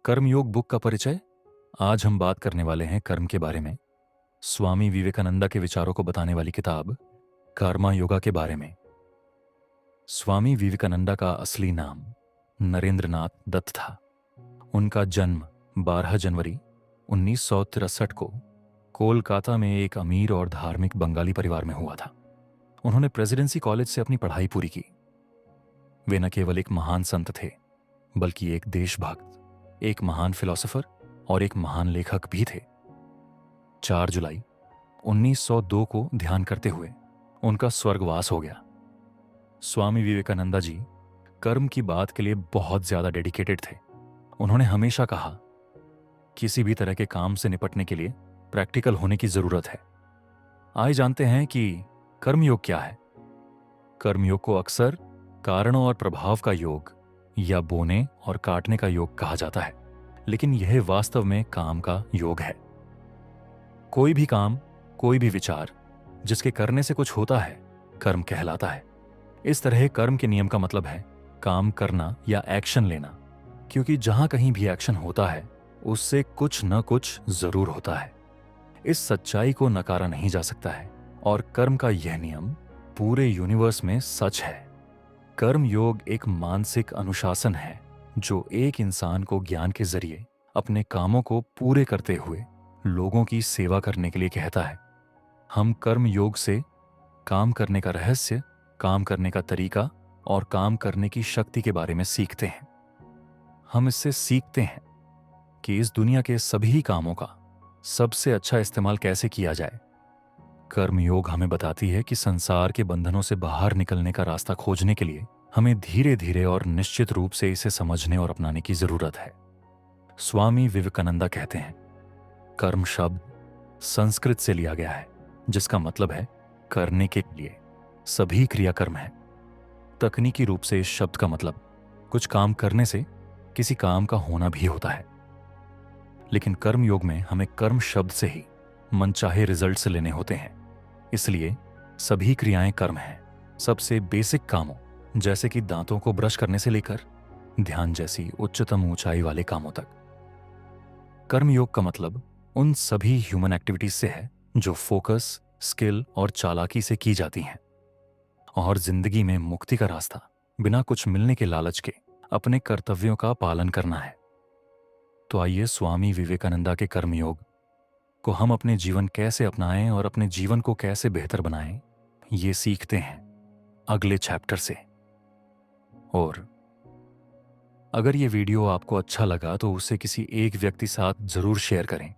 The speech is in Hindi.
कर्मयोग बुक का परिचय। आज हम बात करने वाले हैं कर्म के बारे में। स्वामी विवेकानंदा के विचारों को बताने वाली किताब कर्मा योगा के बारे में। स्वामी विवेकानंदा का असली नाम नरेंद्रनाथ दत्त था। उनका जन्म 12 जनवरी 1963 को कोलकाता में एक अमीर और धार्मिक बंगाली परिवार में हुआ था। उन्होंने प्रेसिडेंसी कॉलेज से अपनी पढ़ाई पूरी की। वे न केवल एक महान संत थे, बल्कि एक देशभक्त, एक महान फिलोसोफर और एक महान लेखक भी थे। 4 जुलाई 1902 को ध्यान करते हुए उनका स्वर्गवास हो गया। स्वामी विवेकानंदा जी कर्म की बात के लिए बहुत ज्यादा डेडिकेटेड थे। उन्होंने हमेशा कहा, किसी भी तरह के काम से निपटने के लिए प्रैक्टिकल होने की जरूरत है। आइए जानते हैं कि कर्मयोग क्या है। कर्मयोग को अक्सर कारणों और प्रभाव का योग या बोने और काटने का योग कहा जाता है, लेकिन यह वास्तव में काम का योग है। कोई भी काम, कोई भी विचार जिसके करने से कुछ होता है, कर्म कहलाता है। इस तरह कर्म के नियम का मतलब है काम करना या एक्शन लेना, क्योंकि जहां कहीं भी एक्शन होता है उससे कुछ न कुछ जरूर होता है। इस सच्चाई को नकारा नहीं जा सकता है और कर्म का यह नियम पूरे यूनिवर्स में सच है। कर्म योग एक मानसिक अनुशासन है जो एक इंसान को ज्ञान के जरिए अपने कामों को पूरे करते हुए लोगों की सेवा करने के लिए कहता है। हम कर्म योग से काम करने का रहस्य, काम करने का तरीका और काम करने की शक्ति के बारे में सीखते हैं। हम इससे सीखते हैं कि इस दुनिया के सभी कामों का सबसे अच्छा इस्तेमाल कैसे किया जाए। कर्म योग हमें बताती है कि संसार के बंधनों से बाहर निकलने का रास्ता खोजने के लिए हमें धीरे धीरे और निश्चित रूप से इसे समझने और अपनाने की जरूरत है। स्वामी विवेकानंदा कहते हैं, कर्म शब्द संस्कृत से लिया गया है, जिसका मतलब है करने के लिए। सभी क्रियाकर्म है। तकनीकी रूप से इस शब्द का मतलब कुछ काम करने से किसी काम का होना भी होता है, लेकिन कर्म योग में हमें कर्म शब्द से ही मनचाहे रिजल्ट से लेने होते हैं। इसलिए सभी क्रियाएं कर्म हैं। सबसे बेसिक कामों जैसे कि दांतों को ब्रश करने से लेकर ध्यान जैसी उच्चतम ऊंचाई वाले कामों तक। कर्म योग का मतलब उन सभी ह्यूमन एक्टिविटीज से है जो फोकस, स्किल और चालाकी से की जाती हैं, और जिंदगी में मुक्ति का रास्ता बिना कुछ मिलने के लालच के अपने कर्तव्यों का पालन करना है। तो आइए स्वामी विवेकानंदा के कर्मयोग को हम अपने जीवन कैसे अपनाएं और अपने जीवन को कैसे बेहतर बनाएं, ये सीखते हैं अगले चैप्टर से। और अगर ये वीडियो आपको अच्छा लगा तो उसे किसी एक व्यक्ति साथ जरूर शेयर करें